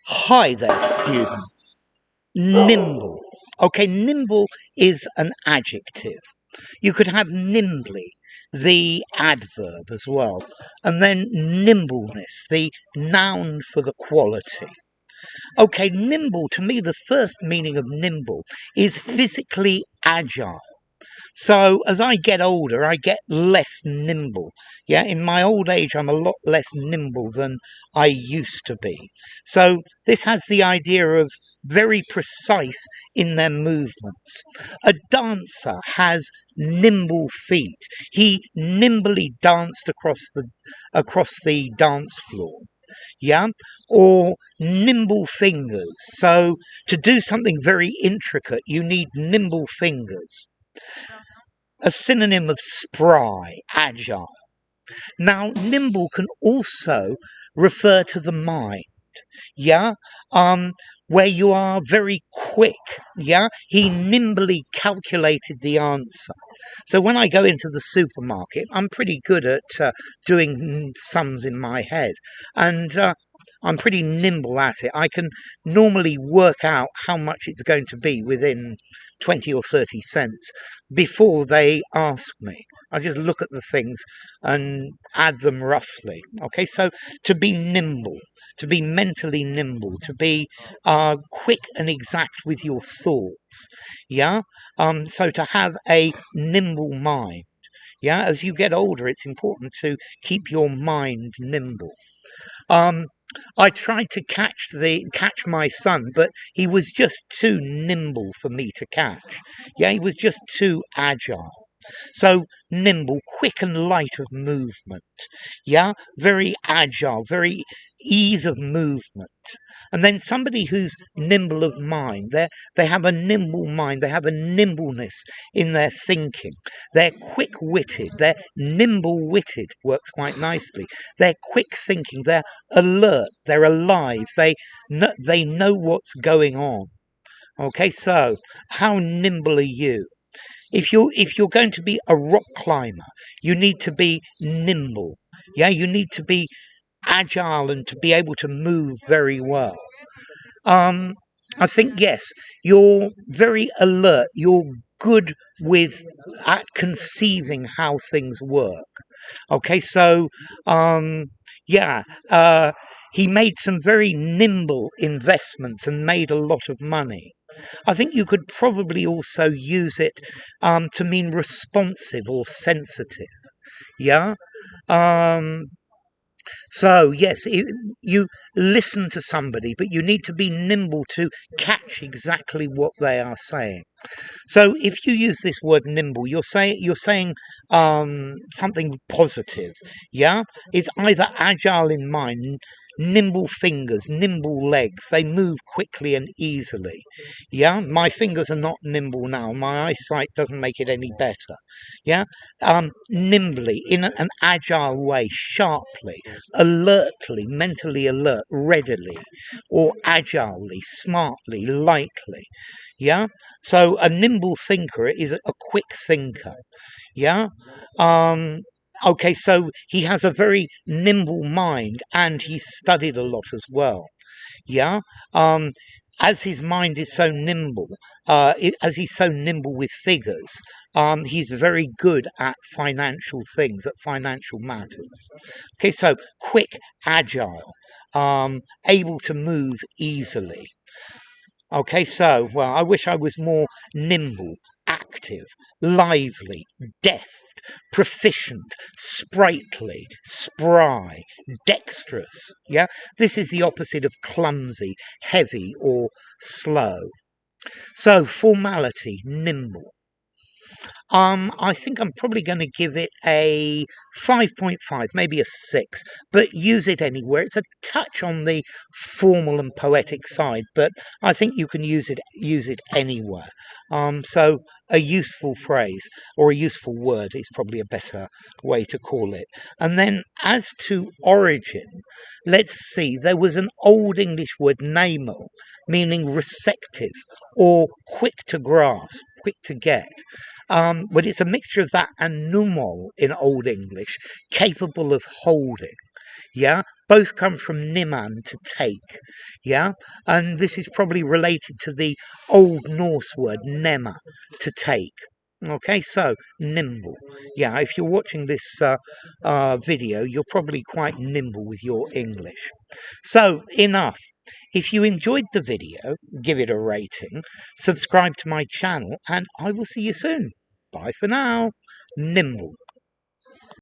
Hi there, students. Nimble. Okay, nimble is an adjective. You could have nimbly, the adverb as well, and then nimbleness, the noun for the quality. Okay, nimble, to me, the first meaning of nimble is physically agile. So as I get older, I get less nimble. Yeah, in my old age, I'm a lot less nimble than I used to be. So this has the idea of very precise in their movements. A dancer has nimble feet. He nimbly danced across the dance floor. Yeah, or nimble fingers. So to do something very intricate, you need nimble fingers. A synonym of spry, agile. Now, nimble can also refer to the mind, yeah, where you are very quick, yeah. He nimbly calculated the answer. So when I go into the supermarket, I'm pretty good at doing sums in my head, and I'm pretty nimble at it. I can normally work out how much it's going to be within 20 or 30 cents before they ask me. I just look at the things and add them roughly. Okay, so to be nimble, to be mentally nimble, to be quick and exact with your thoughts. Yeah, so to have a nimble mind. Yeah, as you get older, it's important to keep your mind nimble. Um, I tried to catch my son, but he was just too nimble for me to catch. Yeah, he was just too agile. So nimble, quick and light of movement. Yeah, very agile, very ease of movement. And then somebody who's nimble of mind, they have a nimble mind, they have a nimbleness in their thinking. They're quick-witted, they're nimble-witted, works quite nicely. They're quick thinking, they're alert, they're alive, they know what's going on. Okay, so how nimble are you? If you're going to be a rock climber, you need to be nimble. Yeah, you need to be agile and to be able to move very well. Um, I think yes, you're very alert. You're good with at conceiving how things work. Okay, so um, yeah, he made some very nimble investments and made a lot of money. I think you could probably also use it to mean responsive or sensitive. Yeah. Um, so, yes, you listen to somebody, but you need to be nimble to catch exactly what they are saying. So, if you use this word nimble, you're saying something positive. Yeah, it's either agile in mind, nimble fingers, nimble legs. They move quickly and easily. Yeah, my fingers are not nimble now. My eyesight doesn't make it any better. Yeah, nimbly, in an agile way, sharply, alertly, mentally alert, readily, or agilely, smartly, lightly. Yeah, so a nimble thinker is a quick thinker. Yeah. Um, okay, so he has a very nimble mind and he's studied a lot as well. Yeah. Um, as his mind is so nimble, as he's so nimble with figures, he's very good at financial things, at financial matters. Okay, so quick, agile, able to move easily. Okay, so, well, I wish I was more nimble, active, lively, deft, proficient, sprightly, spry, dexterous. Yeah, this is the opposite of clumsy, heavy, or slow. So, formality, nimble. I think I'm probably going to give it a 5.5, maybe a 6, but use it anywhere. It's a touch on the formal and poetic side, but I think you can use it anywhere. So a useful phrase or a useful word is probably a better way to call it. And then as to origin, let's see, there was an Old English word namo, meaning receptive or quick to grasp, quick to get. But it's a mixture of that and numo in Old English, capable of holding. Yeah, both come from niman, to take. Yeah, and this is probably related to the Old Norse word nema, to take. Okay, so nimble. Yeah, if you're watching this video, you're probably quite nimble with your English. So, enough. If you enjoyed the video, give it a rating, subscribe to my channel, and I will see you soon. Bye for now. Nimble.